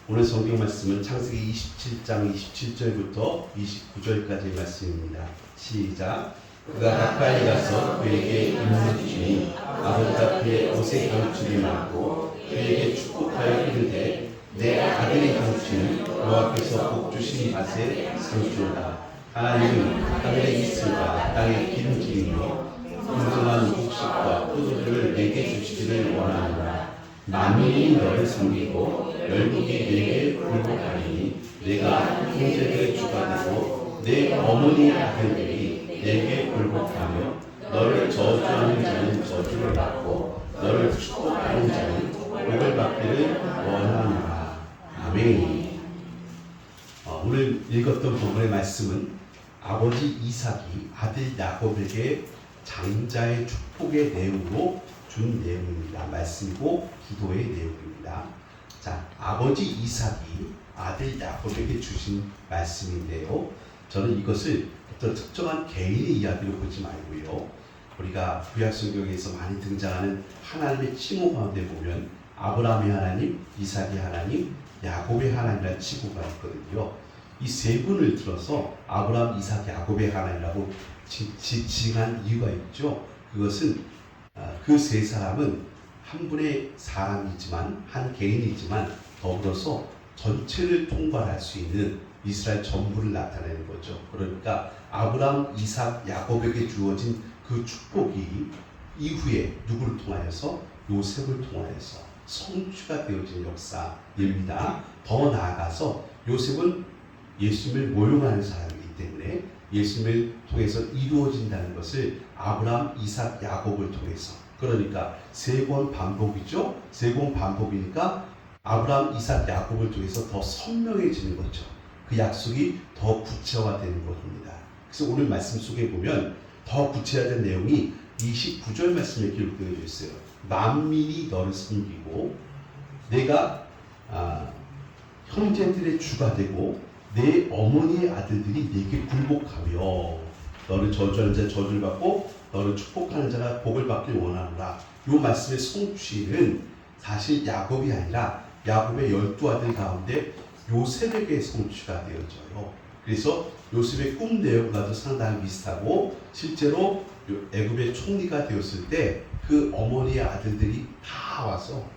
오늘 성경 말씀은 창세기 27장 27절부터 29절까지의 말씀입니다. 시작. 그가 가까이 가서 그에게 입을 주니 아버지 앞에 옷의 강추를 맞고 그에게 축복하여 이르되 내 아들의 강추는 여호와께서 복 주신 밭의 상추로다. 하나님은 하늘에 있으라 땅에 기름지이며 풍성한 곡식과 포도주를 내게 주시기를 원하노라. 만민이 너를 섬기고 열국이 내게 굴복하리니 내가 형제들의 주가 되고 내 어머니 아들들이 내게 굴복하며 너를 저주하는 자는 저주를 받고 너를 축복하는 자는 복을 받기를 원하노라. 아멘. 오늘 읽었던 본문의 말씀은 아버지 이삭이 아들 야곱에게 장자의 축복의 내용으로 준 내용입니다. 말씀이고 기도의 내용입니다. 자, 아버지 이삭이 아들 야곱에게 주신 말씀인데요. 저는 이것을 어떤 특정한 개인의 이야기로 보지 말고요. 우리가 구약 성경에서 많이 등장하는 하나님의 칭호 가운데 보면 아브라함의 하나님, 이삭의 하나님, 야곱의 하나님이라는 칭호가 있거든요. 이 세 분을 들어서 아브라함, 이삭, 야곱의 하나님이라고 지칭한 이유가 있죠. 그것은 그 세 사람은 한 분의 사람이지만 한 개인이지만 더불어서 전체를 통괄할 수 있는 이스라엘 전부를 나타내는 거죠. 그러니까 아브라함, 이삭, 야곱에게 주어진 그 축복이 이후에 누구를 통하여서 요셉을 통하여서 성취가 되어진 역사입니다. 더 나아가서 요셉은 예수님을 모용하는 사람이기 때문에 예수님을 통해서 이루어진다는 것을 아브라함, 이삭, 야곱을 통해서, 그러니까 세 번 반복이죠. 세 번 반복이니까 아브라함, 이삭, 야곱을 통해서 더 선명해지는 거죠. 그 약속이 더 구체화되는 것입니다. 그래서 오늘 말씀 속에 보면 더 구체화된 내용이 29절 말씀에 기록되어 있어요. 만민이 너를 섬기고 내가 형제들의 주가 되고 내 어머니의 아들들이 내게 굴복하며 너를 저주하는 자 저주를 받고 너를 축복하는 자가 복을 받길 원하노라. 이 말씀의 성취는 사실 야곱이 아니라 야곱의 12아들 가운데 요셉에게 성취가 되어져요. 그래서 요셉의 꿈 내용과도 상당히 비슷하고 실제로 애굽의 총리가 되었을 때 그 어머니의 아들들이 다 와서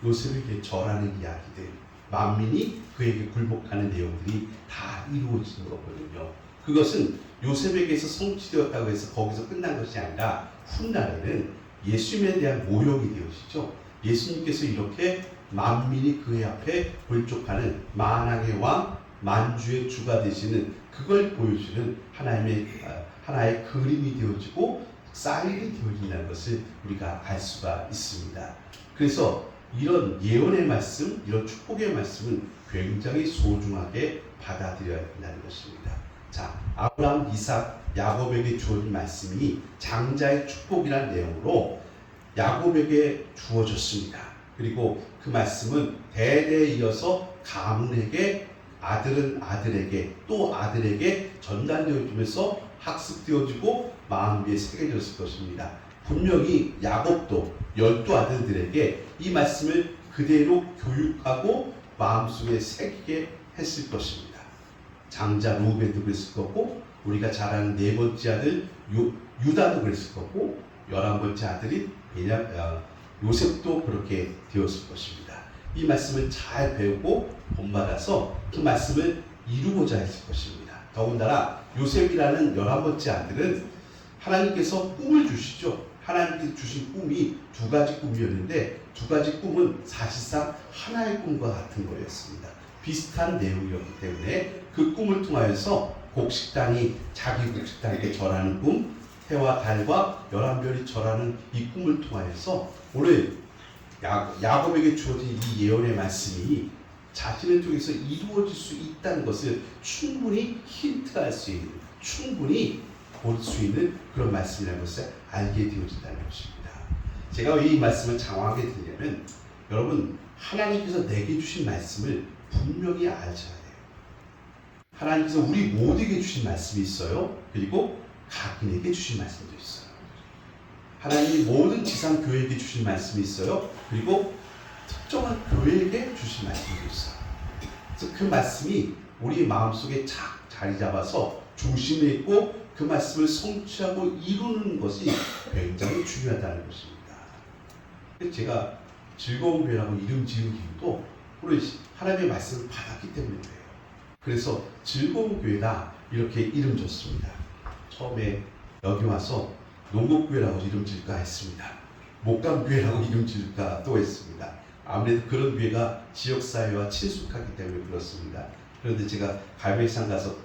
요셉에게 절하는 이야기들, 만민이 그에게 굴복하는 내용들이 다 이루어진 거거든요. 그것은 요셉에게서 성취되었다고 해서 거기서 끝난 것이 아니라 훗날에는 예수님에 대한 모형이 되어지죠. 예수님께서 이렇게 만민이 그의 앞에 굴족하는 만왕의 왕, 만주의 주가 되시는 그걸 보여주는 하나의 그림이 되어지고 사인이 되어진다는 것을 우리가 알 수가 있습니다. 그래서 이런 예언의 말씀, 이런 축복의 말씀은 굉장히 소중하게 받아들여야 된다는 것입니다. 자, 아브라함, 이삭, 야곱에게 주어진 말씀이 장자의 축복이라는 내용으로 야곱에게 주어졌습니다. 그리고 그 말씀은 대대에 이어서 가문에게, 아들은 아들에게, 또 아들에게 전달되어지면서 학습되어지고 마음 위에 새겨졌을 것입니다. 분명히 야곱도 12아들들에게 이 말씀을 그대로 교육하고 마음속에 새기게 했을 것입니다. 장자 루벤도 그랬을 거고, 우리가 잘 아는 네 번째 아들 유다도 그랬을 거고, 11번째 아들인 요셉도 그렇게 되었을 것입니다. 이 말씀을 잘 배우고 본받아서 그 말씀을 이루고자 했을 것입니다. 더군다나 요셉이라는 11번째 아들은 하나님께서 꿈을 주시죠. 하나님께서 주신 꿈이 두 가지 꿈이었는데 두 가지 꿈은 사실상 하나의 꿈과 같은 거였습니다. 비슷한 내용이었기 때문에 그 꿈을 통하여서 곡식당이 자기 곡식당에게 절하는 꿈, 해와 달과 11별이 절하는 이 꿈을 통하여서 오늘 야곱에게 주어진 이 예언의 말씀이 자신의 쪽에서 이루어질 수 있다는 것을 충분히 힌트할 수 있는, 충분히 볼 수 있는 그런 말씀이라는 것을 알게 되어진다는 것입니다. 제가 왜 이 말씀을 장황하게 드리냐면, 여러분, 하나님께서 내게 주신 말씀을 분명히 알셔야 돼요. 하나님께서 우리 모두에게 주신 말씀이 있어요. 그리고 각인에게 주신 말씀도 있어요. 하나님이 모든 지상 교회에게 주신 말씀이 있어요. 그리고 특정한 교회에게 주신 말씀도 있어요. 그래서 그 말씀이 우리 마음속에 착 자리 잡아서 중심에 있고 그 말씀을 성취하고 이루는 것이 굉장히 중요하다는 것입니다. 제가 즐거운 교회라고 이름 지은 이유도 우리 하나님의 말씀을 받았기 때문이에요. 그래서 즐거운 교회다 이렇게 이름 줬습니다. 처음에 여기 와서 농곡교회라고 이름 지을까 했습니다. 목감교회라고 이름 지을까 또 했습니다. 아무래도 그런 교회가 지역사회와 친숙하기 때문에 그렇습니다. 그런데 제가 갈매산 가서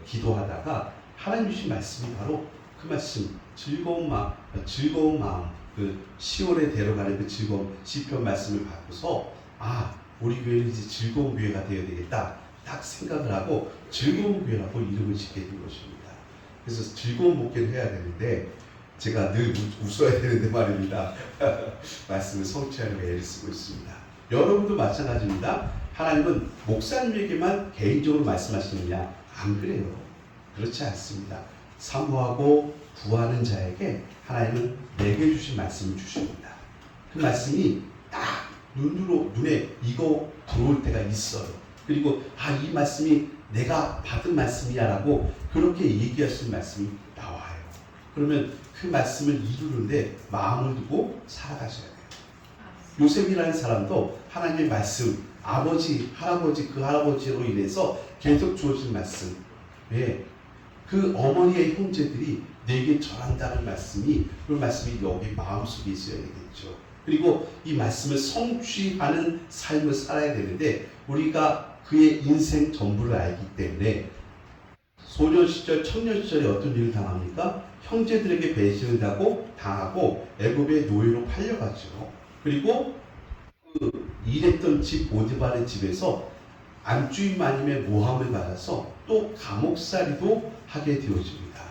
기도하다가 하나님 주신 말씀이 바로 그 말씀, 즐거운 마음, 그 시온에 데려가는 그 즐거운 시편 말씀을 받고서 우리 교회는 이제 즐거운 교회가 되어야 되겠다 딱 생각을 하고 즐거운 교회라고 이름을 짓게 된 것입니다. 그래서 즐거운 목회를 해야 되는데 제가 늘 웃어야 되는데 말입니다. 말씀을 성취하려고 애를 쓰고 있습니다. 여러분도 마찬가지입니다. 하나님은 목사님에게만 개인적으로 말씀하시느냐? 안 그래요. 그렇지 않습니다. 사모하고 구하는 자에게 하나님은 내게 주신 말씀을 주십니다. 그 말씀이 딱 눈에 익어 들어올 때가 있어요. 그리고 이 말씀이 내가 받은 말씀이야 라고 그렇게 얘기하시는 말씀이 나와요. 그러면 그 말씀을 이루는데 마음을 두고 살아가셔야 돼요. 요셉이라는 사람도 하나님의 말씀, 아버지, 할아버지, 그 할아버지로 인해서 계속 주어진 말씀, 그 어머니의 형제들이 내게 전한다는 말씀이, 그 말씀이 여기 마음속에 있어야 되겠죠. 그리고 이 말씀을 성취하는 삶을 살아야 되는데 우리가 그의 인생 전부를 알기 때문에 소년 시절, 청년 시절에 어떤 일을 당합니까? 형제들에게 배신을 당하고 애굽의 노예로 팔려가죠. 그리고 그 일했던 집 보디발의 집에서 안주인 마님의 모함을 받아서 또 감옥살이도 하게 되어집니다.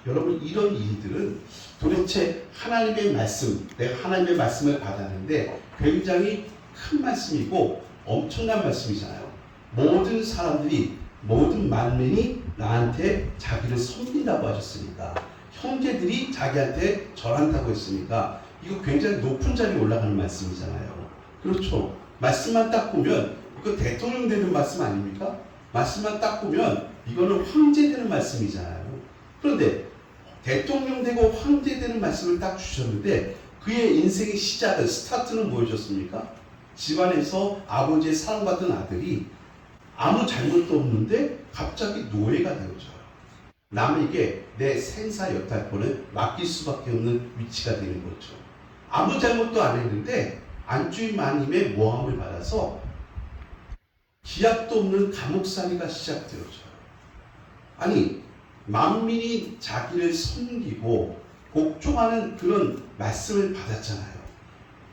여러분, 이런 일들은 도대체 하나님의 말씀, 내가 하나님의 말씀을 받았는데 굉장히 큰 말씀이고 엄청난 말씀이잖아요. 모든 사람들이, 모든 만민이 나한테 자기를 섬긴다고 하셨으니까, 형제들이 자기한테 절한다고 했으니까 이거 굉장히 높은 자리에 올라가는 말씀이잖아요. 그렇죠. 말씀만 딱 보면 이거 대통령 되는 말씀 아닙니까? 말씀만 딱 보면 이거는 황제 되는 말씀이잖아요. 그런데 대통령 되고 황제 되는 말씀을 딱 주셨는데 그의 인생의 시작은, 스타트는 뭐였습니까? 집안에서 아버지의 사랑받던 아들이 아무 잘못도 없는데 갑자기 노예가 되어져요. 남에게 내 생사 여탈권을 맡길 수밖에 없는 위치가 되는 거죠. 아무 잘못도 안 했는데 안주인 마님의 모함을 받아서 기약도 없는 감옥살이가 시작되어져요. 아니, 만민이 자기를 섬기고 복종하는 그런 말씀을 받았잖아요.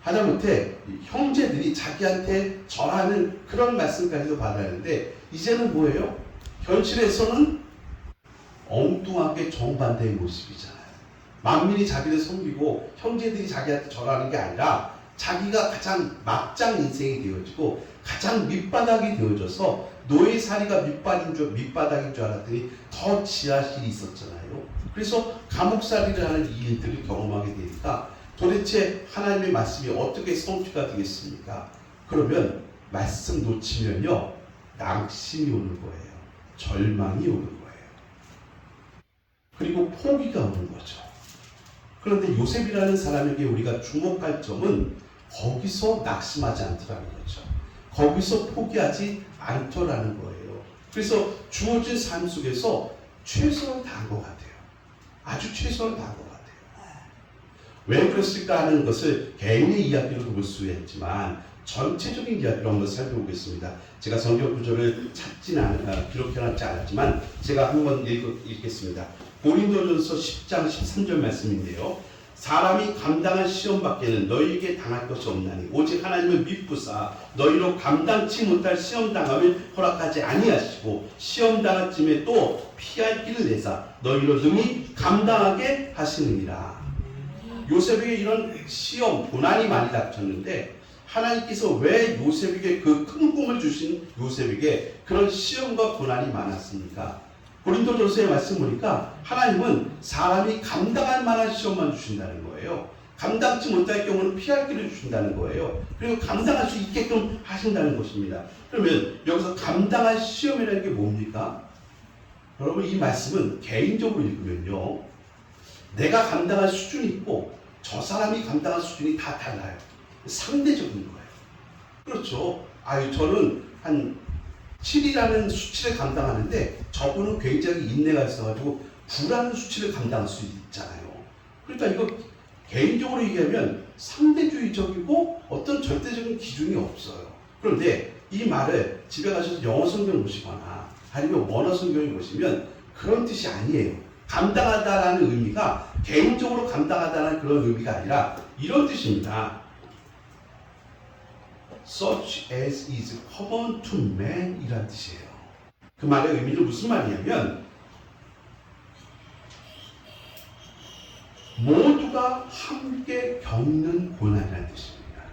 하다못해 형제들이 자기한테 절하는 그런 말씀까지도 받았는데 이제는 뭐예요? 현실에서는 엉뚱하게 정반대의 모습이잖아요. 만민이 자기를 섬기고 형제들이 자기한테 절하는 게 아니라 자기가 가장 막장 인생이 되어지고 가장 밑바닥이 되어져서 노예살이가 밑바닥인 줄 알았더니 더 지하실이 있었잖아요. 그래서 감옥살이를 하는 이 일들을 경험하게 되니까 도대체 하나님의 말씀이 어떻게 성취가 되겠습니까? 그러면 말씀 놓치면요, 낙심이 오는 거예요. 절망이 오는 거예요. 그리고 포기가 오는 거죠. 그런데 요셉이라는 사람에게 우리가 주목할 점은 거기서 낙심하지 않더라는 거죠. 거기서 포기하지 않더라는 거예요. 그래서 주어진 삶 속에서 최선을 다한 것 같아요. 아주 최선을 다한 것 같아요. 왜 그랬을까 하는 것을 개인의 이야기로도 볼 수 있지만 전체적인 이야기로 한번 살펴보겠습니다. 제가 성경 구절을 기록해놨지 않았지만 제가 한번 읽겠습니다. 고린도전서 10장 13절 말씀인데요. 사람이 감당한 시험 밖에는 너희에게 당할 것이 없나니 오직 하나님을 믿부사 너희로 감당치 못할 시험 당함을 허락하지 아니하시고 시험 당할 쯤에 또 피할 길을 내사 너희로 능히 감당하게 하시느니라. 요셉에게 이런 시험, 고난이 많이 닥쳤는데 하나님께서 왜 요셉에게 그 큰 꿈을 주신 요셉에게 그런 시험과 고난이 많았습니까? 고린도전서의 말씀 보니까 하나님은 사람이 감당할 만한 시험만 주신다는 거예요. 감당치 못할 경우는 피할 길을 주신다는 거예요. 그리고 감당할 수 있게끔 하신다는 것입니다. 그러면 여기서 감당할 시험이라는 게 뭡니까? 여러분, 이 말씀은 개인적으로 읽으면요, 내가 감당할 수준이 있고 저 사람이 감당할 수준이 다 달라요. 상대적인 거예요. 그렇죠. 저는 한 7이라는 수치를 감당하는데 저분은 굉장히 인내가 있어가지고 9라는 수치를 감당할 수 있잖아요. 그러니까 이거 개인적으로 얘기하면 상대주의적이고 어떤 절대적인 기준이 없어요. 그런데 이 말을 집에 가셔서 영어 성경을 보시거나 아니면 원어 성경을 보시면 그런 뜻이 아니에요. 감당하다라는 의미가 개인적으로 감당하다는 그런 의미가 아니라 이런 뜻입니다. Such as is common to man 이란 뜻이에요. 그 말의 의미는 무슨 말이냐면 모두가 함께 겪는 고난이라는 뜻입니다.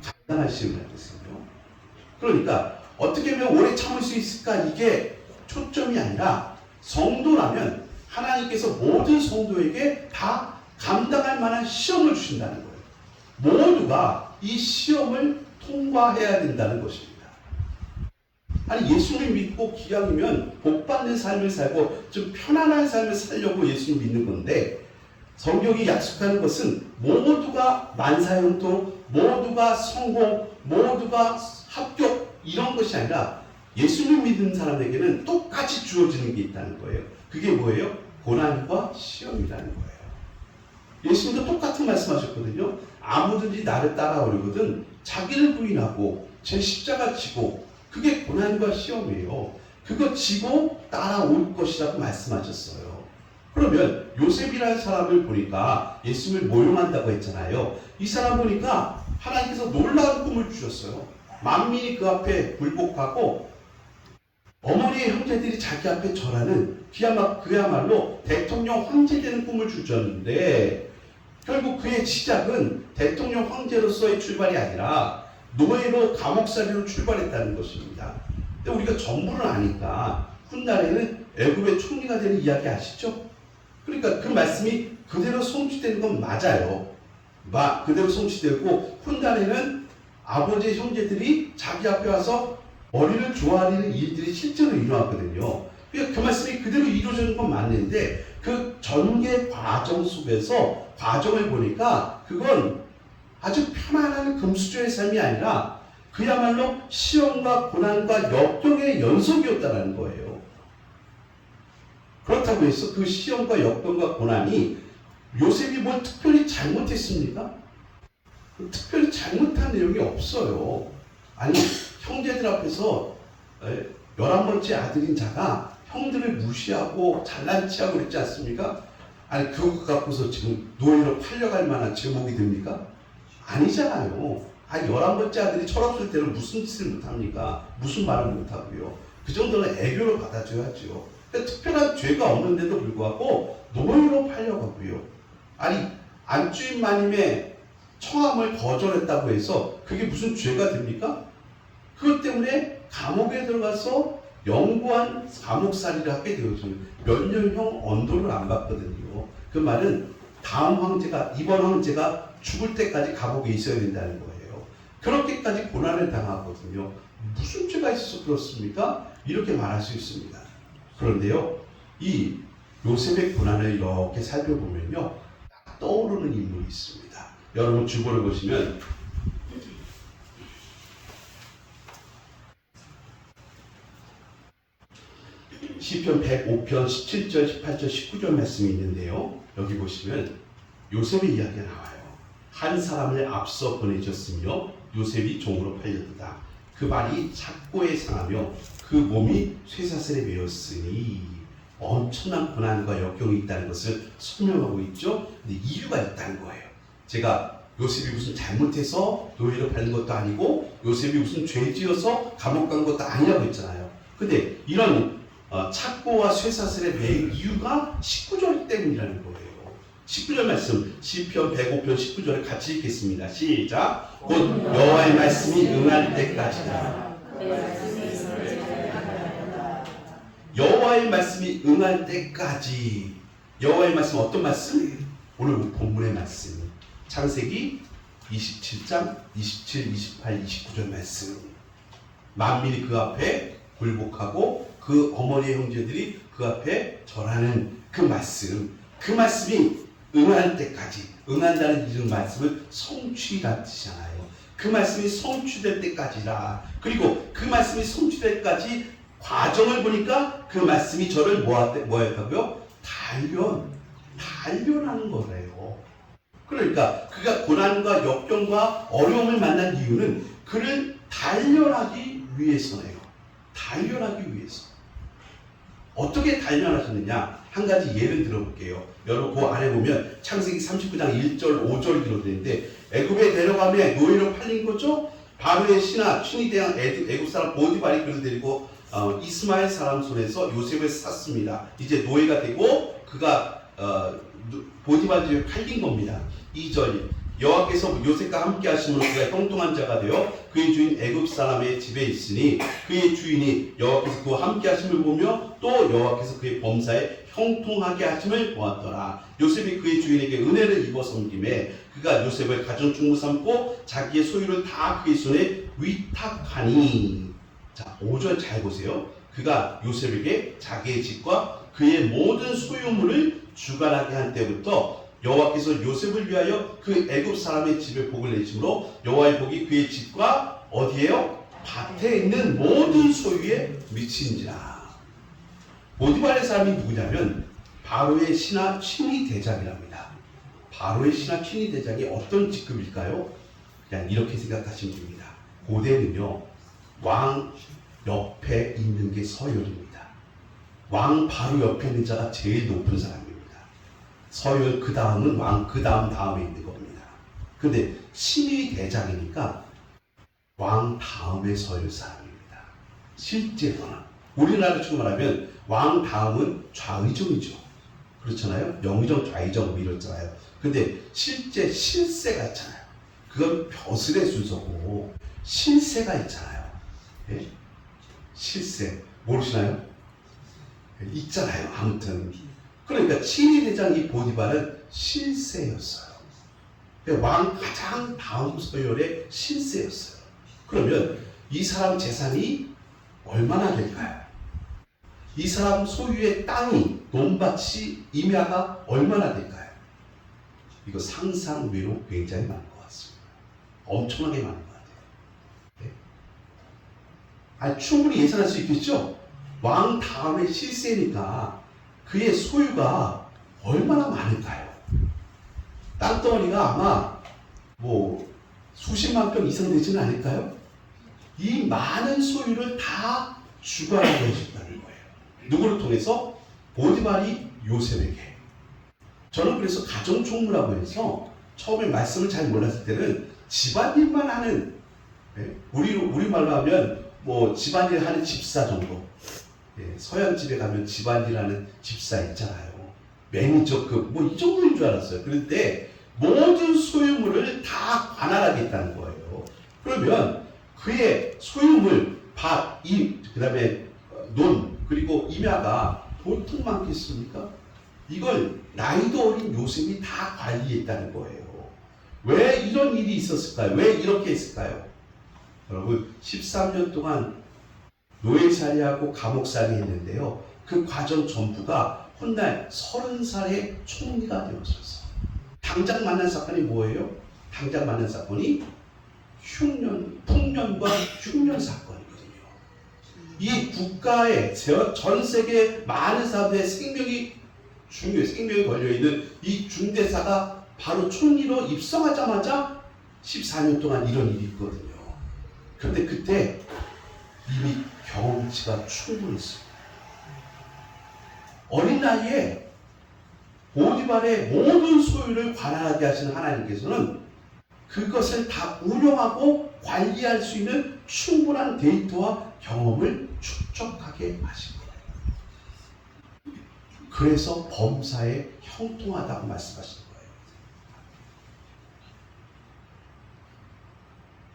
감당할 시험이라는 뜻이에요. 그러니까 어떻게 하면 오래 참을 수 있을까, 이게 초점이 아니라 성도라면 하나님께서 모든 성도에게 다 감당할 만한 시험을 주신다는 거예요. 모두가 이 시험을 통과해야 된다는 것입니다. 아니, 예수님 믿고 기왕이면 복받는 삶을 살고 좀 편안한 삶을 살려고 예수님 믿는 건데, 성경이 약속하는 것은 모두가 만사형통, 모두가 성공, 모두가 합격, 이런 것이 아니라 예수님 믿는 사람에게는 똑같이 주어지는 게 있다는 거예요. 그게 뭐예요? 고난과 시험이라는 거예요. 예수님도 똑같은 말씀하셨거든요. 아무든지 나를 따라오려거든 자기를 부인하고 제 십자가 지고, 그게 고난과 시험이에요. 그거 지고 따라올 것이라고 말씀하셨어요. 그러면 요셉이라는 사람을 보니까 예수님을 모용한다고 했잖아요. 이 사람 보니까 하나님께서 놀라운 꿈을 주셨어요. 만민이 그 앞에 굴복하고 어머니의 형제들이 자기 앞에 절하는 그야말로 대통령 황제 되는 꿈을 주셨는데, 결국 그의 시작은 대통령 황제로서의 출발이 아니라 노예로 감옥살이로 출발했다는 것입니다. 근데 우리가 전부를 아니까 훗날에는 애굽의 총리가 되는 이야기 아시죠? 그러니까 그 말씀이 그대로 성취되는 건 맞아요. 그대로 성취되고 훗날에는 아버지의 형제들이 자기 앞에 와서 머리를 조아리는 일들이 실제로 일어났거든요. 그러니까 그 말씀이 그대로 이루어지는 건 맞는데, 그 전개 과정 속에서 과정을 보니까 그건 아주 편안한 금수저의 삶이 아니라 그야말로 시험과 고난과 역경의 연속이었다는 거예요. 그렇다고 해서 그 시험과 역경과 고난이 요셉이 뭘 특별히 잘못했습니까? 특별히 잘못한 내용이 없어요. 아니, 형제들 앞에서 11번째 아들인 자가 형들을 무시하고 잘난 체하고 그랬지 않습니까? 아니, 그거 갖고서 지금 노예로 팔려갈 만한 제목이 됩니까? 아니잖아요. 11번째 아들이 철없을 때는 무슨 짓을 못합니까? 무슨 말을 못하고요. 그 정도는 애교를 받아줘야죠. 특별한 죄가 없는데도 불구하고 노예로 팔려가고요. 아니, 안주인 마님의 청함을 거절했다고 해서 그게 무슨 죄가 됩니까? 그것 때문에 감옥에 들어가서 영구한 감옥살이를 하게 되었어요. 몇 년형 언도를 안 받거든요. 그 말은 이번 황제가 죽을 때까지 감옥에 있어야 된다는 거예요. 그렇게까지 고난을 당하거든요. 무슨 죄가 있어서 그렇습니까? 이렇게 말할 수 있습니다. 그런데요, 이 요셉의 고난을 이렇게 살펴보면요, 떠오르는 인물이 있습니다. 여러분 주보를 보시면 시편 105편 17절, 18절, 19절 말씀이 있는데요. 여기 보시면 요셉의 이야기가 나와요. 한 사람을 앞서 보내셨으며 요셉이 종으로 팔렸다. 그 발이 착고에 상하며 그 몸이 쇠사슬에 매였으니, 엄청난 고난과 역경이 있다는 것을 설명하고 있죠. 근데 이유가 있다는 거예요. 제가 요셉이 무슨 잘못해서 노예로 팔린 것도 아니고 요셉이 무슨 죄 지어서 감옥 간 것도 아니라고 했잖아요. 근데 이런 착고와 쇠사슬에 매인 이유가 19절 때문이라는 거예요. 19절 말씀, 시편 105편 19절을 같이 읽겠습니다. 시작. 곧 여호와의 말씀이 응할 때까지다. 여호와의 말씀이 응할 때까지. 여호와의 말씀 어떤 말씀? 오늘 본문의 말씀. 창세기 27장 27, 28, 29절 말씀. 만민이 그 앞에 굴복하고 그 어머니의 형제들이 그 앞에 절하는 그 말씀. 그 말씀이 응할 때까지, 응한다는 이런 말씀을 성취라는 뜻이잖아요. 그 말씀이 성취될 때까지라. 그리고 그 말씀이 성취될 때까지 과정을 보니까 그 말씀이 저를 뭐 했다고요? 단련하는 거래요. 그러니까 그가 고난과 역경과 어려움을 만난 이유는 그를 단련하기 위해서네요. 단련하기 위해서. 어떻게 단련하셨느냐? 한 가지 예를 들어볼게요. 여러분 그 안에 보면 창세기 39장 1절 5절 기록되는데 애굽에 데려가며 노예로 팔린 거죠. 바로의 신하 춘이 대한 애굽 사람 보디발이 그를 데리고 이스마엘 사람 손에서 요셉을 샀습니다. 이제 노예가 되고 그가 보디발 집에 팔린 겁니다. 2절 여호와께서 요셉과 함께 하심으로 그가 형통한 자가 되어 그의 주인 애굽 사람의 집에 있으니 그의 주인이 여호와께서 그와 함께 하심을 보며 또 여호와께서 그의 범사에 형통하게 하심을 보았더라. 요셉이 그의 주인에게 은혜를 입어 섬김에 그가 요셉을 가정충무 삼고 자기의 소유를 다 그의 손에 위탁하니. 자, 5절 잘 보세요. 그가 요셉에게 자기의 집과 그의 모든 소유물을 주관하게 한 때부터 여호와께서 요셉을 위하여 그 애굽 사람의 집에 복을 내심으로 여호와의 복이 그의 집과 어디에요? 밭에 있는 모든 소유에 미친지라. 보디발의 사람이 누구냐면 바로의 신하 친위 대장이랍니다. 바로의 신하 친위 대장이 어떤 직급일까요? 그냥 이렇게 생각하시면 됩니다. 고대는요, 왕 옆에 있는 게 서열입니다. 왕 바로 옆에 있는 자가 제일 높은 사람입니다. 서열 그 다음은 왕 그 다음에 있는 겁니다. 근데 친위 대장이니까 왕 다음에 서열 사람입니다. 실제로는 우리나라 식으로 말하면 왕 다음은 좌의정이죠. 그렇잖아요. 영의정, 좌의정 이렇잖아요. 근데 실제 실세가 있잖아요. 그건 벼슬의 순서고 실세가 있잖아요. 네? 실세 모르시나요? 있잖아요. 아무튼 그러니까 친위 대장 이 보디발은 실세였어요. 왕 가장 다음 서열의 실세였어요. 그러면 이 사람 재산이 얼마나 될까요? 이 사람 소유의 땅이, 논밭이, 임야가 얼마나 될까요? 이거 상상 외로 굉장히 많은 것 같습니다. 엄청나게 많은 것 같아요. 네? 아니, 충분히 예상할 수 있겠죠? 왕 다음에 실세니까 그의 소유가 얼마나 많을까요? 땅덩어리가 아마 뭐 수십만 평 이상 되지는 않을까요? 이 많은 소유를 다 주관하고 계셨다는 거예요. 누구를 통해서? 보디발이 요셉에게. 저는 그래서 가정총무라고 해서 처음에 말씀을 잘 몰랐을 때는 집안일만 하는, 우리말로 하면 뭐 집안일 하는 집사 정도. 서양 집에 가면 집안일 하는 집사 있잖아요. 매니저급 뭐 이 정도인 줄 알았어요. 그런데 모든 소유물을 다 관할하겠다는 거예요. 그러면 그의 소유물, 밭, 그 다음에 논, 그리고 임야가 보통 많겠습니까? 이걸 나이도 어린 요셉이 다 관리했다는 거예요. 왜 이런 일이 있었을까요? 왜 이렇게 했을까요? 여러분 13년 동안 노예살이하고 감옥살이 했는데요. 그 과정 전부가 훗날 30살의 총리가 되었었어요. 당장 만난 사건이 뭐예요? 당장 만난 사건이 풍년과 흉년 사건이거든요. 이 국가의 전 세계 많은 사람들의 생명이 걸려있는 이 중대사가 바로 총리로 입성하자마자 14년 동안 이런 일이 있거든요. 그런데 그때 이미 경험치가 충분했습니다. 어린 나이에 보디발의 모든 소유를 관할하게 하시는 하나님께서는 그것을 다 운영하고 관리할 수 있는 충분한 데이터와 경험을 축적하게 하신 거예요. 그래서 범사에 형통하다고 말씀하시는 거예요.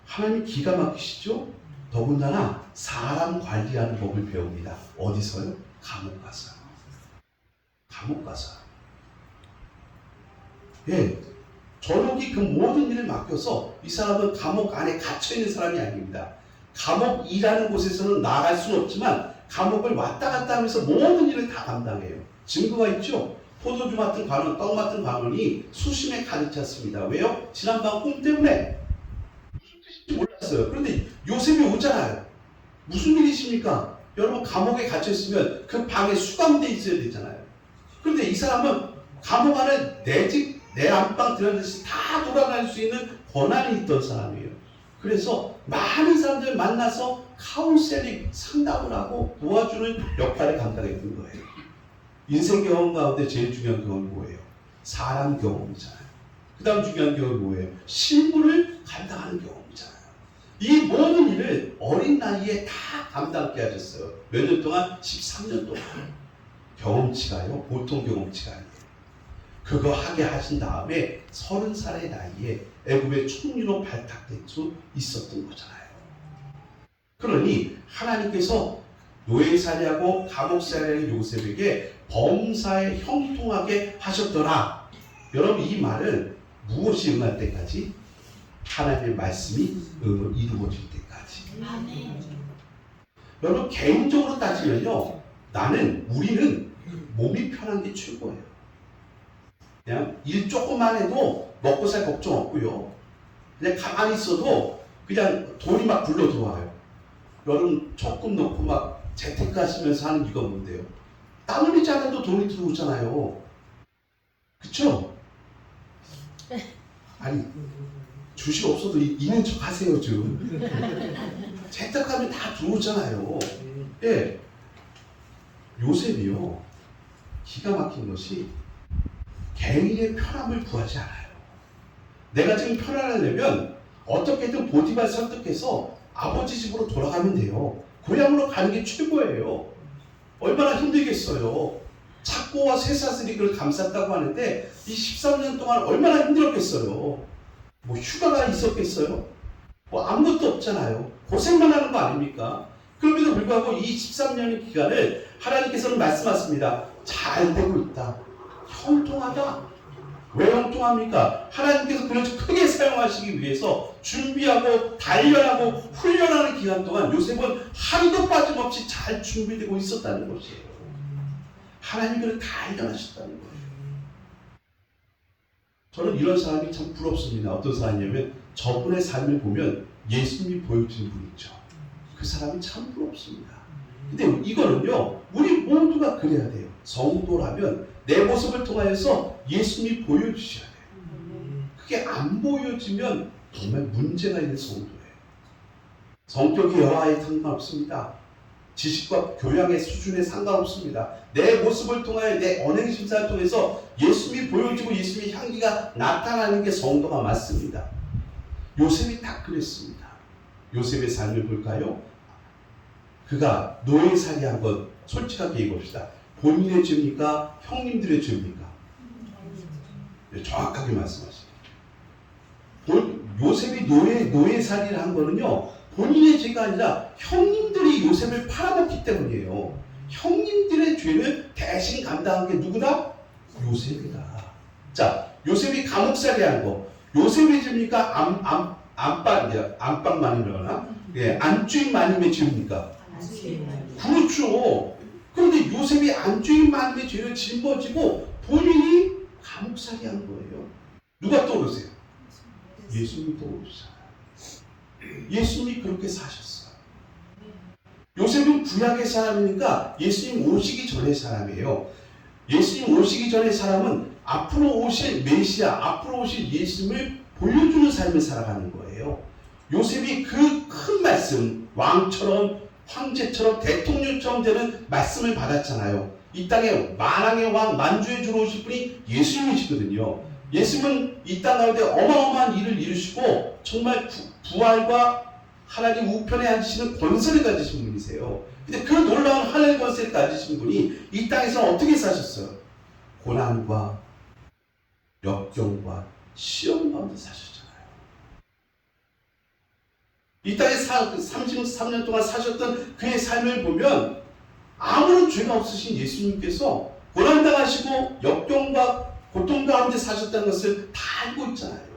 하나님 기가 막히시죠? 더군다나 사람 관리하는 법을 배웁니다. 어디서요? 감옥 가서요. 감옥 가서요. 예, 전옥이 그 모든 일을 맡겨서 이 사람은 감옥 안에 갇혀있는 사람이 아닙니다. 감옥이라는 곳에서는 나갈 수는 없지만 감옥을 왔다 갔다 하면서 모든 일을 다 감당해요. 증거가 있죠. 포도주 맡은 관원, 떡 맡은 관원이 수심에 가득 찼습니다. 왜요? 지난밤 꿈 때문에 무슨 뜻인지 몰랐어요. 그런데 요셉이 오잖아요. 무슨 일이십니까? 여러분 감옥에 갇혀있으면 그 방에 수감돼 있어야 되잖아요. 그런데 이 사람은 감옥 안에 내 집, 내 안방 들어가듯이 다 돌아다닐 수 있는 권한이 있던 사람이에요. 그래서 많은 사람들을 만나서 카운셀링, 상담을 하고 도와주는 역할을 감당했던 거예요. 인생 경험 가운데 제일 중요한 경험이 뭐예요? 사람 경험이잖아요. 그 다음 중요한 경험이 뭐예요? 실무를 감당하는 경험이잖아요. 이 모든 일을 어린 나이에 다 감당하게 하셨어요. 몇 년 동안? 13년 동안. 경험치가요, 보통 경험치가 아니에요. 그거 하게 하신 다음에 30살의 나이에 애굽의 총리로 발탁될 수 있었던 거잖아요. 그러니 하나님께서 노예살이하고 감옥살이의 요셉에게 범사에 형통하게 하셨더라. 여러분 이 말은 무엇이 응할 때까지? 하나님의 말씀이 이루어질 때까지. 여러분 개인적으로 따지면요, 우리는 몸이 편한 게 최고예요. 그냥 일 조금만 해도 먹고 살 걱정 없고요. 그냥 가만히 있어도 그냥 돈이 막 굴러 들어와요. 여러분 적금 넣고 막 재테크하시면서 하는 이유가 뭔데요? 땀 흘리지 않아도 돈이 들어오잖아요. 그쵸? 아니 주식 없어도 있는 척 하세요 좀. 재테크하면 다 들어오잖아요. 예, 요셉이요 기가 막힌 것이 개인의 편함을 구하지 않아요. 내가 지금 편안하려면 어떻게든 보디발 설득해서 아버지 집으로 돌아가면 돼요. 고향으로 가는 게 최고예요. 얼마나 힘들겠어요. 착고와 쇠사슬이 그걸 감쌌다고 하는데 이 13년 동안 얼마나 힘들었겠어요. 뭐 휴가가 있었겠어요? 뭐 아무것도 없잖아요. 고생만 하는 거 아닙니까? 그럼에도 불구하고 이 13년의 기간을 하나님께서는 말씀하십니다. 잘 되고 있다. 형통하다. 왜 형통합니까? 하나님께서 그를 크게 사용하시기 위해서 준비하고 단련하고 훈련하는 기간 동안 요셉은 하루도 빠짐없이 잘 준비되고 있었다는 것이에요. 하나님이 그를 단련하셨다는 거예요. 저는 이런 사람이 참 부럽습니다. 어떤 사람이냐면 저분의 삶을 보면 예수님이 보여주는 분 있죠. 그 사람이 참 부럽습니다. 근데 이거는요, 우리 모두가 그래야 돼요. 성도라면 내 모습을 통하여서 예수님이 보여주셔야 돼요. 그게 안 보여지면 정말 문제가 있는 성도예요. 성격이 여하에 상관없습니다. 지식과 교양의 수준에 상관없습니다. 내 모습을 통하여 내 언행심사를 통해서 예수님이 보여지고 예수님의 향기가 나타나는 게 성도가 맞습니다. 요셉이 딱 그랬습니다. 요셉의 삶을 볼까요? 그가 노예살이한 건 솔직하게 얘기합시다. 본인의 죄입니까? 형님들의 죄입니까? 네, 정확하게 말씀하십니다. 요셉이 노예살이를 한 거는요, 본인의 죄가 아니라 형님들이 요셉을 팔아먹기 때문이에요. 형님들의 죄를 대신 감당한 게 누구다? 요셉이다. 자, 요셉이 감옥살이 한 거. 요셉의 죄입니까? 안방마님이라거나 안주인 마님의 죄입니까? 그렇죠. 그런데 요셉이 안주인 마님의 죄를 짊어지고 본인이 감옥살이 한 거예요. 누가 떠오르세요? 예수님이 떠오르시잖아요. 예수님이 그렇게 사셨어요. 요셉은 구약의 사람이니까 예수님 오시기 전의 사람이에요. 예수님 오시기 전의 사람은 앞으로 오실 메시아, 앞으로 오실 예수님을 보여주는 삶을 살아가는 거예요. 요셉이 그 큰 말씀, 왕처럼 황제처럼 대통령처럼 되는 말씀을 받았잖아요. 이 땅에 만왕의 왕, 만주의 주로 오실 분이 예수님이시거든요. 예수님은 이 땅 가운데 어마어마한 일을 이루시고 정말 부활과 하나님 우편에 앉으시는 권세를 가지신 분이세요. 근데 그 놀라운 하나님 권세를 가지신 분이 이 땅에서 어떻게 사셨어요? 고난과 역경과 시험 가운데 사셨잖아요. 이 땅에 33년 동안 사셨던 그의 삶을 보면 아무런 죄가 없으신 예수님께서 고난당하시고 역경과 고통 가운데 사셨다는 것을 다 알고 있잖아요.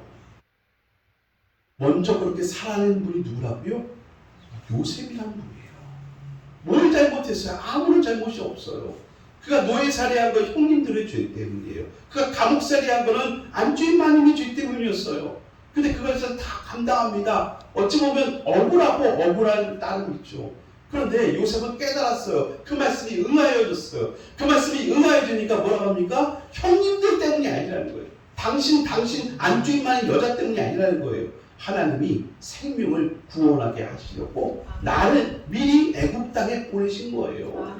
먼저 그렇게 살아낸 분이 누구라고요? 요셉이라는 분이에요. 뭘 잘못했어요? 아무런 잘못이 없어요. 그가 노예살이한 건 형님들의 죄 때문이에요. 그가 감옥살이한 거는 안주인 마님의 죄 때문이었어요. 근데 그것을 다 감당합니다. 어찌 보면 억울하고 억울한 따름 있죠. 그런데 요셉은 깨달았어요. 그 말씀이 응하여졌어요. 그 말씀이 응하여지니까 뭐라고 합니까? 형님들 때문이 아니라는 거예요. 당신 안주인만의 여자 때문이 아니라는 거예요. 하나님이 생명을 구원하게 하시려고 나를 미리 애굽 땅에 보내신 거예요.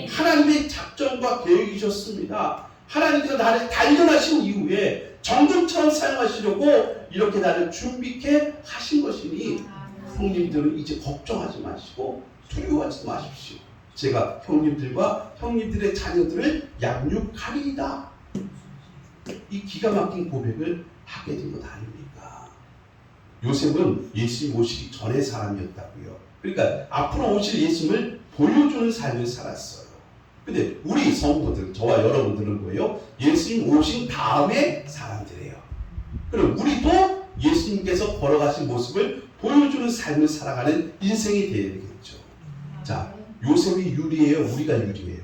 하나님의 작전과 계획이셨습니다. 하나님께서 나를 단련하신 이후에 정금처럼 사용하시려고 이렇게 나를 준비케 하신 것이니 형님들은 이제 걱정하지 마시고 두려워하지 마십시오. 제가 형님들과 형님들의 자녀들을 양육하리이다. 이 기가 막힌 고백을 하게 된 것 아닙니까? 요셉은 예수님 오시기 전의 사람이었다고요. 그러니까 앞으로 오실 예수님을 보여주는 삶을 살았어요. 근데 우리 성도들, 저와 여러분들은 뭐예요? 예수님 오신 다음에 사람들이에요. 그럼 우리도 예수님께서 걸어가신 모습을 보여주는 삶을 살아가는 인생이 되어야 되겠죠. 자, 요셉이 유리해요? 우리가 유리해요?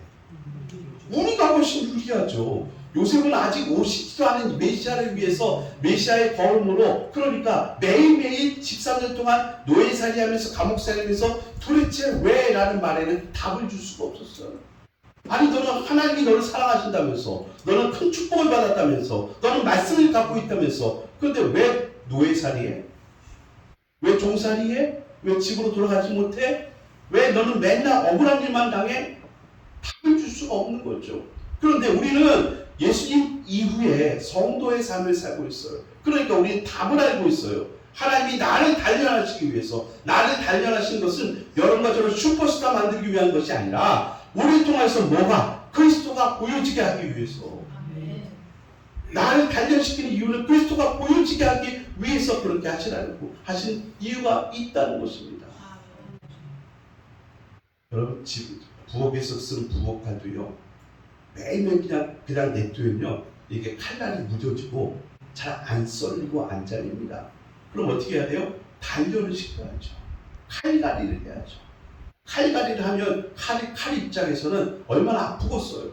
우리가 훨씬 유리하죠. 요셉은 아직 오시지도 않은 메시아를 위해서 메시아의 거울로, 그러니까 매일매일 13년 동안 노예살이하면서 감옥살이하면서 도대체 왜? 라는 말에는 답을 줄 수가 없었어요. 아니 너는 하나님이 너를 사랑하신다면서, 너는 큰 축복을 받았다면서, 너는 말씀을 갖고 있다면서, 그런데 왜 노예살이해? 왜 종살이해? 왜 집으로 돌아가지 못해? 왜 너는 맨날 억울한 일만 당해? 답을 줄 수가 없는 거죠. 그런데 우리는 예수님 이후에 성도의 삶을 살고 있어요. 그러니까 우리는 답을 알고 있어요. 하나님이 나를 단련하시기 위해서, 나를 단련하신 것은 여러분과 저를 슈퍼스타 만들기 위한 것이 아니라 우리를 통해서 뭐가? 그리스도가 보여지게 하기 위해서. 나를 단련시키는 이유는 그리스도가 보여지게 하기 위해서 그렇게 하신 이유가 있다는 것입니다. 여러분, 부엌에서 쓴 부엌칼도요, 매일매일 그냥 냅두면요, 이게 칼날이 무뎌지고 잘 안 썰리고 안 잘립니다. 그럼 어떻게 해야 돼요? 단련을 시켜야죠. 칼갈이를 해야죠. 칼갈이를 하면 칼 입장에서는 얼마나 아프겠어요.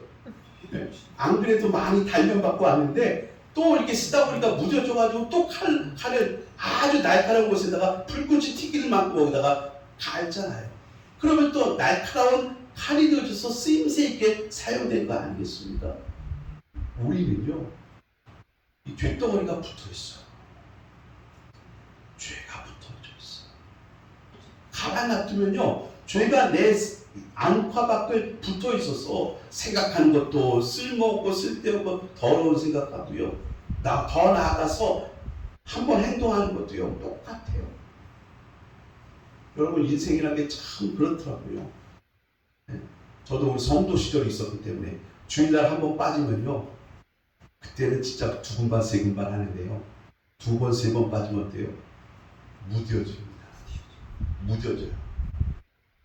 네. 안 그래도 많이 단련받고 왔는데 또 이렇게 쓰다 보니까 무뎌져가지고 또 칼을 아주 날카로운 곳에다가 불꽃이 튀기는 만큼 거기다가 갈잖아요. 그러면 또 날카로운 칼이 되어져서 쓰임새 있게 사용된 거 아니겠습니까? 우리는요, 이 쇳덩어리가 붙어 있어요. 죄가 붙어져 있어요. 가만 놔두면요, 죄가 내 안과 밖을 붙어 있어서 생각하는 것도 쓸모없고 쓸데없고 더러운 생각하고요, 더 나아가서 한번 행동하는 것도요, 똑같아요. 여러분, 인생이라는 게 참 그렇더라고요. 저도 우리 성도 시절이 있었기 때문에 주일날 한번 빠지면요, 그때는 진짜 두근반 세근반 하는데요, 두 번 세 번 빠지면 어때요? 무뎌집니다. 무뎌져요.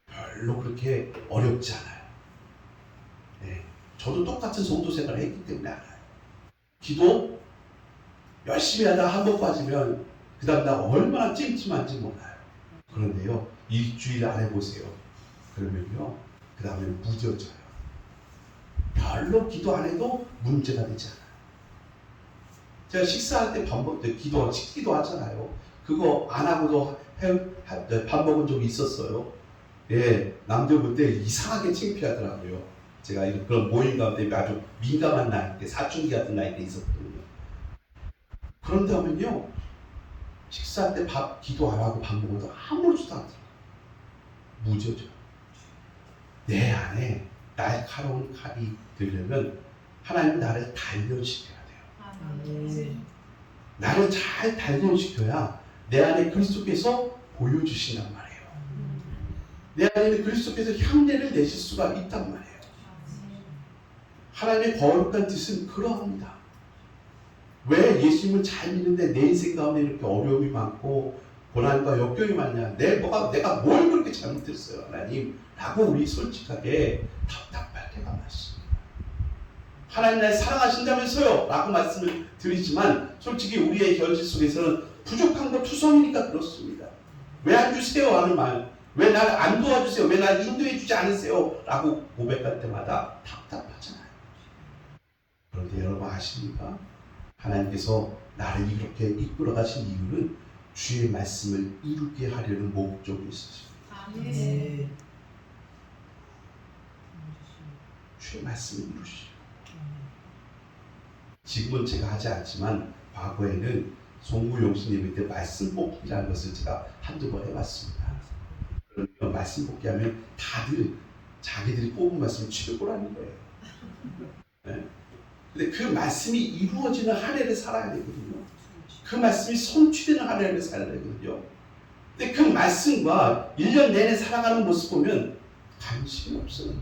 별로 그렇게 어렵지 않아요. 네. 저도 똑같은 성도 생활을 했기 때문에 알아요. 기도 열심히 하다가 한 번 빠지면 그 다음 날 얼마나 찜찜한지 몰라요. 그런데요, 일주일 안 해보세요. 그러면요, 그 다음에 무뎌져요. 별로 기도 안 해도 문제가 되지 않아요. 제가 식사할 때 밥 먹을 때 식기도 하잖아요. 그거 안 하고도 밥 먹은 적이 있었어요. 예, 남들 볼 때 이상하게 창피하더라고요. 제가 그런 모임 가운데 아주 민감한 나이 때, 사춘기 같은 나이 때 있었거든요. 그런데 하면요, 식사할 때 기도 안 하고 밥 먹어도 아무렇지도 않더라고요. 무뎌져요. 내 안에 날카로운 칼이 되려면 하나님은 나를 단련시켜야 돼요. 나를 잘 단련시켜야 내 안에 그리스도께서 보여주신단 말이에요. 내 안에 그리스도께서 향내를 내실 수가 있단 말이에요. 하나님의 거룩한 뜻은 그러합니다. 왜 예수님을 잘 믿는데 내 인생 가운데 이렇게 어려움이 많고 고난과 역경이 많냐? 내가 뭘 그렇게 잘못했어요, 하나님? 라고 우리 솔직하게 답답할 때가 많습니다. 하나님 날 사랑하신다면서요 라고 말씀을 드리지만 솔직히 우리의 현실 속에서는 부족한 거 투성이니까 그렇습니다. 왜 안 주세요 하는 말, 왜 날 안 도와주세요, 왜 날 인도해 주지 않으세요 라고 고백할 때마다 답답하잖아요. 그런데 여러분 아십니까? 하나님께서 나를 이렇게 이끌어 가신 이유는 주의 말씀을 이루게 하려는 목적이 있으십니다. 네. 주의 말씀을 이루시죠. 지금은 제가 하지 않지만 과거에는 송구용신 예배 때 말씀 뽑기라는 것을 제가 한두 번 해봤습니다. 그러면 말씀 뽑기 하면 다들 자기들이 뽑은 말씀이 최고라는 거예요. 네? 근데 그 말씀이 이루어지는 한 해를 살아야 되거든요. 그 말씀이 성취되는 한 해를 살아야 되거든요. 근데 그 말씀과 1년 내내 살아가는 모습 보면 관심이 없어요.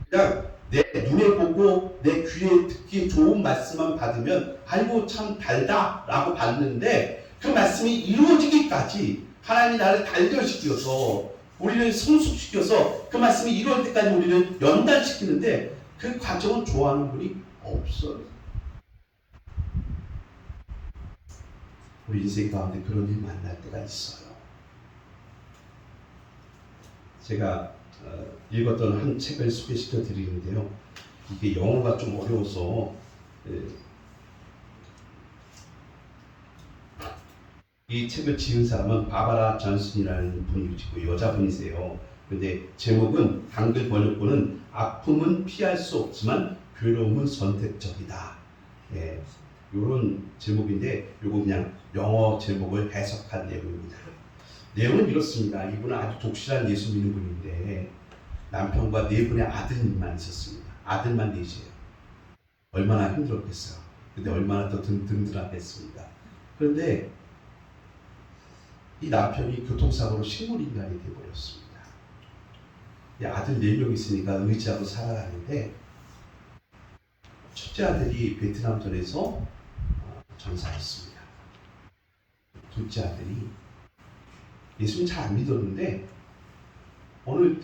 그냥 내 눈에 보고 내 귀에 듣기 좋은 말씀만 받으면 아이고 참 달다 라고 받는데 그 말씀이 이루어지기까지 하나님이 나를 단련시켜서 우리는 성숙시켜서 그 말씀이 이루어질 때까지 우리는 연단시키는데 그 과정은 좋아하는 분이 없어요. 우리 인생 가운데 그런 일 만날 때가 있어요. 제가 읽었던 한 책을 소개시켜 드리는데요. 이게 영어가 좀 어려워서 이 책을 지은 사람은 바바라 존슨이라는 분이시고 여자분이세요. 근데 제목은 한글 번역본은 아픔은 피할 수 없지만 괴로움은 선택적이다. 예, 이런 제목인데 이거 그냥 영어 제목을 해석한 내용입니다. 내용은 이렇습니다. 이분은 아주 독실한 예수 믿는 분인데 남편과 4분의 아들만 있었습니다. 아들만 4이에요. 얼마나 힘들었겠어요. 근데 얼마나 더 든든하겠습니까. 그런데 이 남편이 교통사고로 식물인간이 되어버렸습니다. 아들 4명 있으니까 의지하고 살아가는데 첫째 아들이 베트남전에서 전사했습니다. 둘째 아들이 예수님 잘 안 믿었는데 어느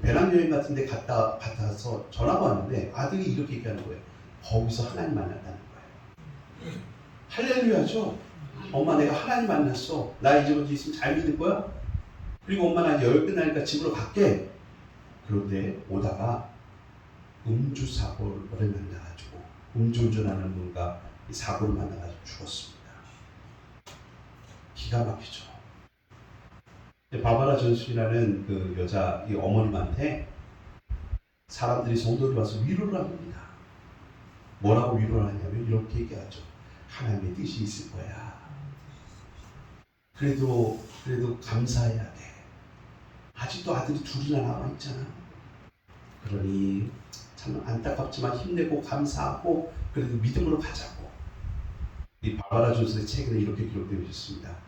배낭여행 같은 데 갔다서 전화가 왔는데 아들이 이렇게 얘기하는 거예요. 거기서 하나님 만났다는 거예요. 할렐루야죠. 엄마 내가 하나님 만났어. 나 이제부터 예수님 잘 믿을 거야. 그리고 엄마 나 여행 끝나니까 집으로 갈게. 그런데 오다가 음주사고를 만나가지고 음주운전하는 분과 사고를 만나가지고 죽었습니다. 기가 막히죠. 바바라 존슨이라는 그 여자 이 어머님한테 사람들이 성도를 와서 위로를 합니다. 뭐라고 위로를 하냐면 이렇게 얘기하죠. 하나님의 뜻이 있을 거야. 그래도 감사해야 돼. 아직도 아들이 둘이나 남아있잖아. 그러니 참 안타깝지만 힘내고 감사하고 그래도 믿음으로 가자고. 이 바바라 존슨의 책에는 이렇게 기록되어 있습니다.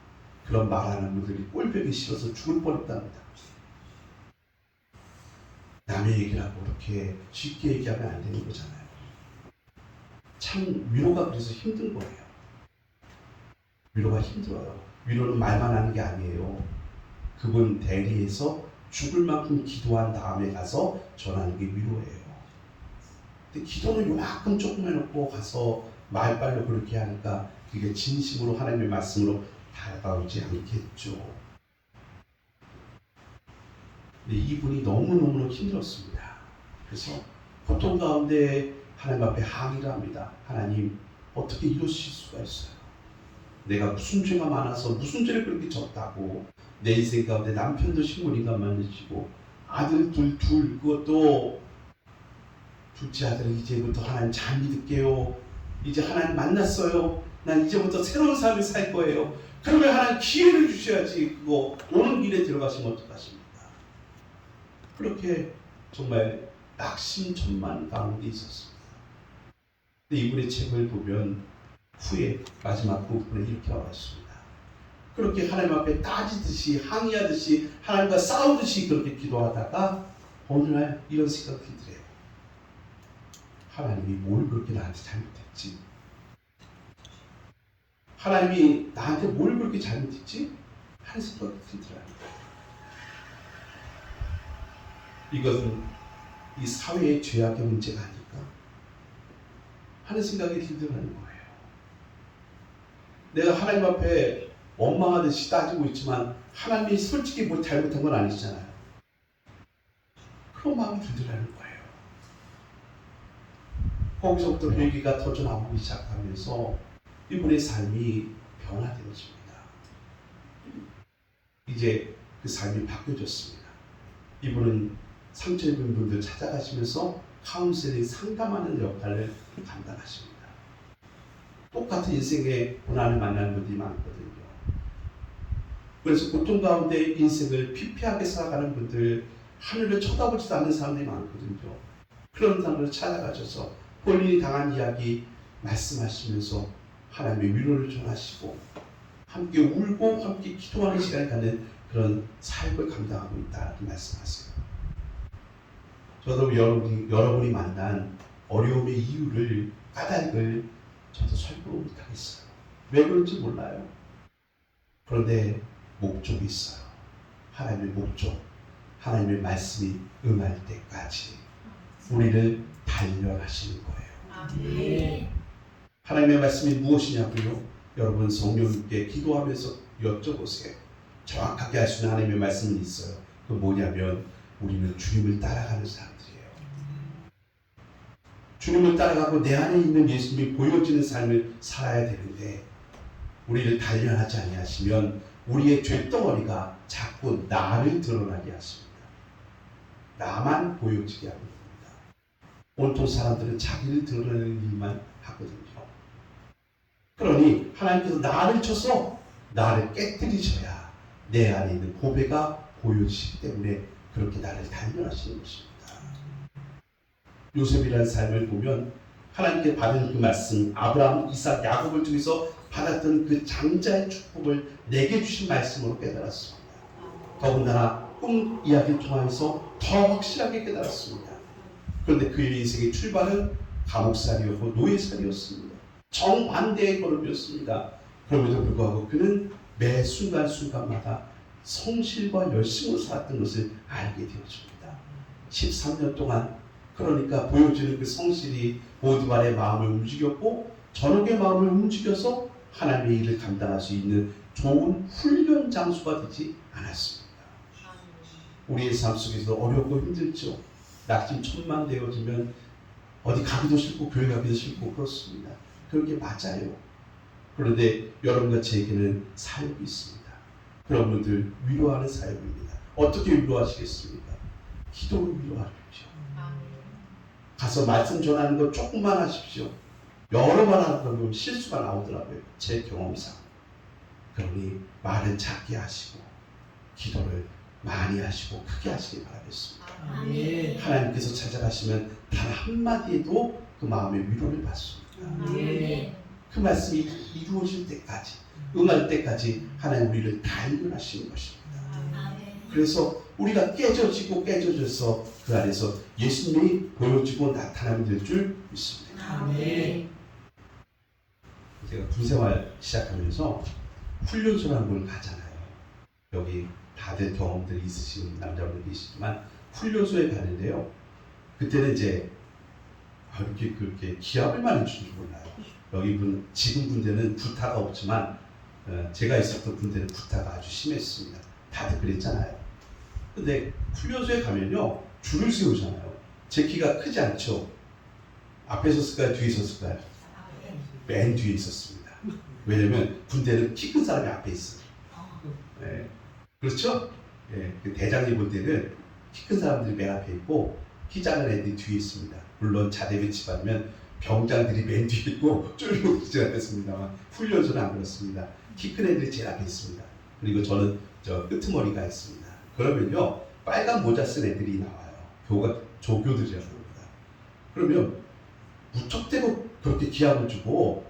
그런 말하는 분들이 꼴보기 싫어서 죽을 뻔했답니다. 남의 얘기라고 그렇게 쉽게 얘기하면 안 되는 거잖아요. 참 위로가 그래서 힘든 거예요. 위로가 힘들어요. 위로는 말만 하는 게 아니에요. 그분 대리해서 죽을 만큼 기도한 다음에 가서 전하는 게 위로예요. 근데 기도는 요만큼 조금 해놓고 가서 말빨로 그렇게 하니까 그게 진심으로 하나님의 말씀으로 다가오지 않겠죠. 근데 이분이 너무너무 힘들었습니다. 그래서 고통 가운데 하나님 앞에 항의를 합니다. 하나님 어떻게 이러실 수가 있어요. 내가 무슨 죄가 많아서 무슨 죄를 그렇게 졌다고. 내 인생 가운데 남편도 식물인간만 되시고 아들 둘 그것도 둘째 아들은 이제부터 하나님 잘 믿을게요. 이제 하나님 만났어요. 난 이제부터 새로운 삶을 살 거예요. 그러면 하나님 기회를 주셔야지. 그거 오는 길에 들어가시면 어떡하십니까? 그렇게 정말 낙심천만 가운데 있었습니다. 근데 이분의 책을 보면 후에 마지막 부분에 이렇게 나와 있습니다. 그렇게 하나님 앞에 따지듯이 항의하듯이 하나님과 싸우듯이 그렇게 기도하다가 어느 날 이런 생각이 들어요. 하나님이 뭘 그렇게 나한테 잘못했지? 하나님이 나한테 뭘 그렇게 잘못했지? 하는 생각이 들더라고요. 이것은 이 사회의 죄악의 문제가 아닐까? 하는 생각이 들더라는 거예요. 내가 하나님 앞에 원망하듯이 따지고 있지만 하나님이 솔직히 뭐 잘못한 건 아니잖아요. 그런 마음이 들더라는 거예요. 거기서부터 얘기가 터져나오기 시작하면서 이분의 삶이 변화되어집니다. 이제 그 삶이 바뀌어졌습니다. 이분은 상처 입은 분들 찾아가시면서 카운셀링 상담하는 역할을 감당하십니다. 똑같은 인생의 고난을 만나는 분들이 많거든요. 그래서 고통 가운데 인생을 피폐하게 살아가는 분들, 하늘을 쳐다보지도 않는 사람들이 많거든요. 그런 사람들을 찾아가셔서 본인이 당한 이야기 말씀하시면서 하나님의 위로를 전하시고 함께 울고 함께 기도하는 시간을 갖는 그런 삶을 감당하고 있다고 말씀하세요. 저도 여러분이 만난 어려움의 이유를, 까닭을 저도 설명을 못하겠어요. 왜 그런지 몰라요. 그런데 목적이 있어요. 하나님의 목적, 하나님의 말씀이 응할 때까지 우리를 단련하시는 거예요. 아멘. 하나님의 말씀이 무엇이냐고요? 여러분 성령님께 기도하면서 여쭤보세요. 정확하게 할 수 있는 하나님의 말씀이 있어요. 그 뭐냐면 우리는 주님을 따라가는 사람들이에요. 주님을 따라가고 내 안에 있는 예수님이 보여지는 삶을 살아야 되는데 우리를 단련하지 아니하시면 우리의 죄덩어리가 자꾸 나를 드러나게 하십니다. 나만 보여지게 합니다. 온통 사람들은 자기를 드러내는 일만 하거든요. 그러니 하나님께서 나를 쳐서 나를 깨뜨리셔야 내 안에 있는 보배가 보여지기 때문에 그렇게 나를 단련하시는 것입니다. 요셉이라는 삶을 보면 하나님께 받은 그 말씀, 아브라함, 이삭, 야곱을 통해서 받았던 그 장자의 축복을 내게 주신 말씀으로 깨달았습니다. 더군다나 꿈 이야기를 통해서 더 확실하게 깨달았습니다. 그런데 그의 인생의 출발은 감옥살이였고 노예살이였습니다. 정반대의 걸음이었습니다. 그럼에도 불구하고 그는 매 순간순간마다 성실과 열심으로 살았던 것을 알게 되어집니다. 13년 동안 그러니까 보여지는 그 성실이 보디발의 마음을 움직였고 전옥의 마음을 움직여서 하나님의 일을 감당할 수 있는 좋은 훈련 장소가 되지 않았습니다. 우리의 삶 속에서도 어렵고 힘들죠. 낙심천만되어지면 어디 가기도 싫고 교회 가기도 싫고 그렇습니다. 그런 게 맞아요. 그런데 여러분과 제게는 사역이 있습니다. 그런 분들 위로하는 사역입니다. 어떻게 위로하시겠습니까? 기도로 위로하십시오. 가서 말씀 전하는 거 조금만 하십시오. 여러 번 하다 보면 실수가 나오더라고요. 제 경험상. 그러니 말은 작게 하시고 기도를 많이 하시고 크게 하시기 바라겠습니다. 아멘. 하나님께서 찾아가시면 단 한마디에도 그 마음의 위로를 받습니다. 아멘. 그 말씀이 이루어질 때까지, 응할 때까지 하나님 우리를 단련하시는 것입니다. 아멘. 그래서 우리가 깨져져서 그 안에서 예수님이 보여지고 나타나면 될 줄 믿습니다. 아멘. 제가 군생활 시작하면서 훈련소라는 걸 가잖아요. 여기 다들 경험들이 있으신 남자분들 계시지만 훈련소에 가는데요. 그때는 이제 이렇게 그렇게 기합을 많이 주는 줄 몰라요. 여기 지금 군대는 부타가 없지만 제가 있었던 군대는 부타가 아주 심했습니다. 다들 그랬잖아요. 근데 훈련소에 가면요 줄을 세우잖아요. 제 키가 크지 않죠. 앞에 섰을까요? 뒤에 섰을까요? 맨 뒤에 있었습니다. 왜냐면 군대는 키 큰 사람이 앞에 있어요. 네. 그렇죠? 네. 그 대장님 볼 때는 키 큰 사람들이 맨 앞에 있고 키 작은 애들이 뒤에 있습니다. 물론 자대 배치받으면 병장들이 맨 뒤에 있고 쫄고 제가 됐습니다만 훈련소는 안 그렇습니다. 키 큰 애들이 제일 앞에 있습니다. 그리고 저는 저 끄트머리가 있습니다. 그러면요 빨간 모자 쓴 애들이 나와요. 조교들이라고 합니다. 그러면 무턱대고 그렇게 기합을 주고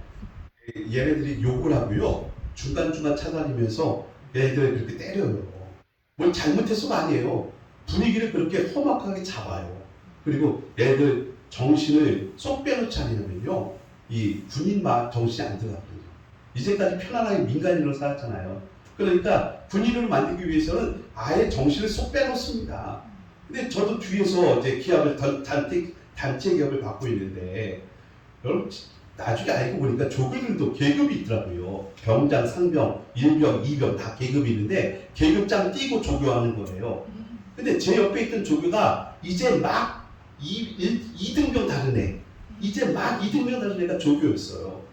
얘네들이 욕을 하고요 중간중간 찾아다니면서 얘네들을 그렇게 때려요. 뭘 잘못해서가 아니에요. 분위기를 그렇게 험악하게 잡아요. 그리고 얘네들 정신을 쏙 빼놓지 않으면요 이 군인 정신이 안 들어가거든요. 이제까지 편안하게 민간인으로 살았잖아요. 그러니까 군인을 만들기 위해서는 아예 정신을 쏙 빼놓습니다. 근데 저도 뒤에서 이제 기합을 단체 기합을 받고 있는데 여러분 나중에 알고 보니까 조교들도 계급이 있더라고요. 병장, 상병, 1병, 2병 다 계급이 있는데 계급장 띄고 조교하는 거예요. 근데 제 옆에 있던 조교가 이제 막 2등병 다른 애, 이제 막 2등병 다른 애가 조교였어요.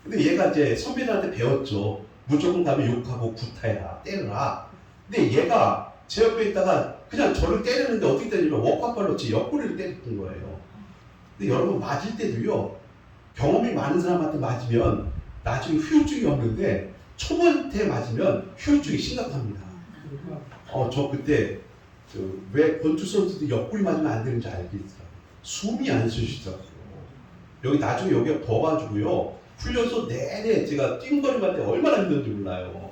근데 얘가 이제 선배들한테 배웠죠. 무조건 가면 욕하고 구타해라, 때려라. 근데 얘가 제 옆에 있다가 그냥 저를 때리는데 어떻게 때리냐면 웍파발로 제 옆구리를 때렸던 거예요. 근데 여러분 맞을 때도요, 경험이 많은 사람한테 맞으면 나중에 후유증이 없는데 초보한테 맞으면 후유증이 심각합니다. 저 그때 왜 권투 선수들 옆구리 맞으면 안 되는지 알겠더라고요. 숨이 안 쉬시더라고요. 여기 나중에 여기가 더가지고요, 훈련소 내내 제가 띵거리만 때 얼마나 힘든지 몰라요.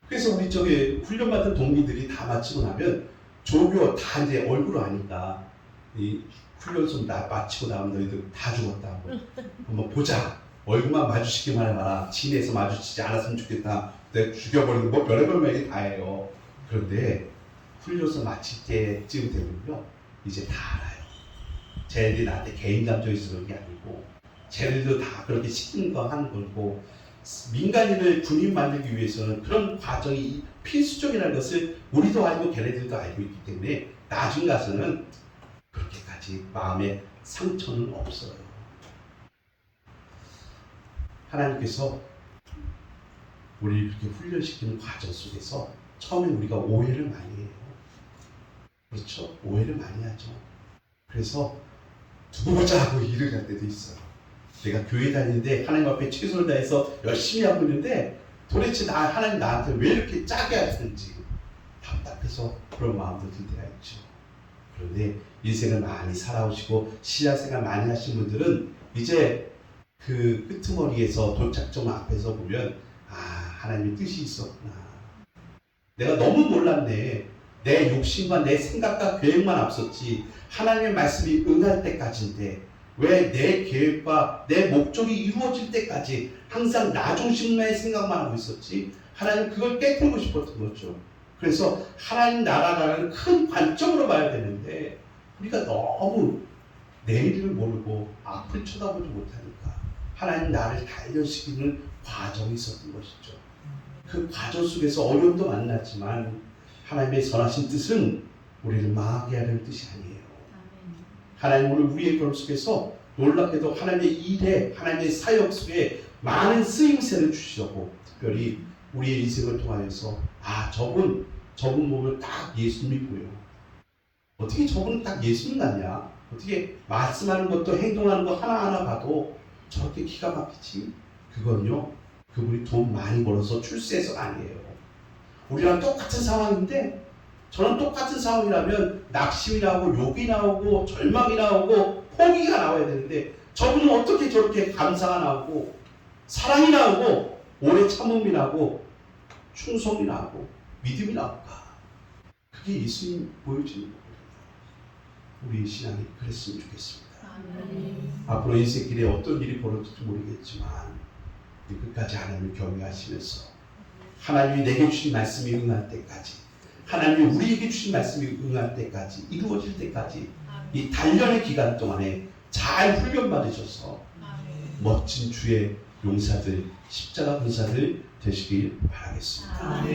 그래서 우리 저기 훈련 받은 동기들이 다 마치고 나면 조교 다 이제 얼굴을 아니까 이 훈련소 마치고 나면 너희들 다 죽었다. 한번 보자. 얼굴만 마주치기만 해봐라. 진에서 마주치지 않았으면 좋겠다. 내가 죽여버리는 뭐 별의별 얘기 다 해요. 그런데 훈련소 마칠 때쯤 되면요, 이제 다 알아요. 쟤네들이 나한테 개인 감정이 있어 그런 게 아니고 쟤네들도 다 그렇게 시키는 거 하는 거고, 민간인을 군인 만들기 위해서는 그런 과정이 필수적이라는 것을 우리도 알고 걔네들도 알고 있기 때문에 나중 가서는 그렇게까지 마음에 상처는 없어요. 하나님께서 우리를 그렇게 훈련시키는 과정 속에서 처음에 우리가 오해를 많이 해요. 그렇죠? 오해를 많이 하죠. 그래서 두고 보자 하고 일을 할 때도 있어요. 내가 교회 다니는데 하나님 앞에 최선을 다해서 열심히 하고 있는데 도대체 하나님 나한테 왜 이렇게 짜게 하시는지 답답해서 그런 마음도 들 때가 있죠. 그런데 인생을 많이 살아오시고 신앙생활 많이 하신 분들은 이제 그 끄트머리에서 도착점 앞에서 보면 하나님의 뜻이 있었구나. 내가 너무 몰랐네. 내 욕심과 내 생각과 계획만 앞섰지 하나님의 말씀이 응할 때까지인데 왜 내 계획과 내 목적이 이루어질 때까지 항상 나 중심만의 생각만 하고 있었지? 하나님 그걸 깨뜨리고 싶었던 거죠. 그래서 하나님 나라라는 큰 관점으로 봐야 되는데 우리가 너무 내일을 모르고 앞을 쳐다보지 못하니까 하나님 나를 단련시키는 과정이 있었던 것이죠. 그 과정 속에서 어려움도 만났지만 하나님의 선하신 뜻은 우리를 망하게 하려는 뜻이 아니에요. 하나님은 우리의 걸음 속에서 놀랍게도 하나님의 일에, 하나님의 사역 속에 많은 쓰임새를 주시려고 특별히 우리의 인생을 통하여서 저분 보면 딱 예수님이 보여. 어떻게 저분은 딱 예수님 같냐? 어떻게 말씀하는 것도 행동하는 거 하나하나 봐도 저렇게 기가 막히지? 그건요, 그분이 돈 많이 벌어서 출세해서가 아니에요. 우리랑 똑같은 상황인데 저는 똑같은 상황이라면 낙심이 나오고 욕이 나오고 절망이 나오고 포기가 나와야 되는데 저분은 어떻게 저렇게 감사가 나오고 사랑이 나오고 오래 참음이 나오고 충성이 나오고 믿음이 나올까? 그게 예수님 보여주는 거거든요. 우리의 신앙이 그랬으면 좋겠습니다. 앞으로 인생길에 어떤 일이 벌어질지 모르겠지만 끝까지 하나님을 경외하시면서 하나님이 내게 주신 말씀이 응할 때까지, 하나님이 우리에게 주신 말씀이 응할 때까지, 이루어질 때까지 이 단련의 기간 동안에 잘 훈련받으셔서 멋진 주의 용사들, 십자가 군사들 되시길 바라겠습니다.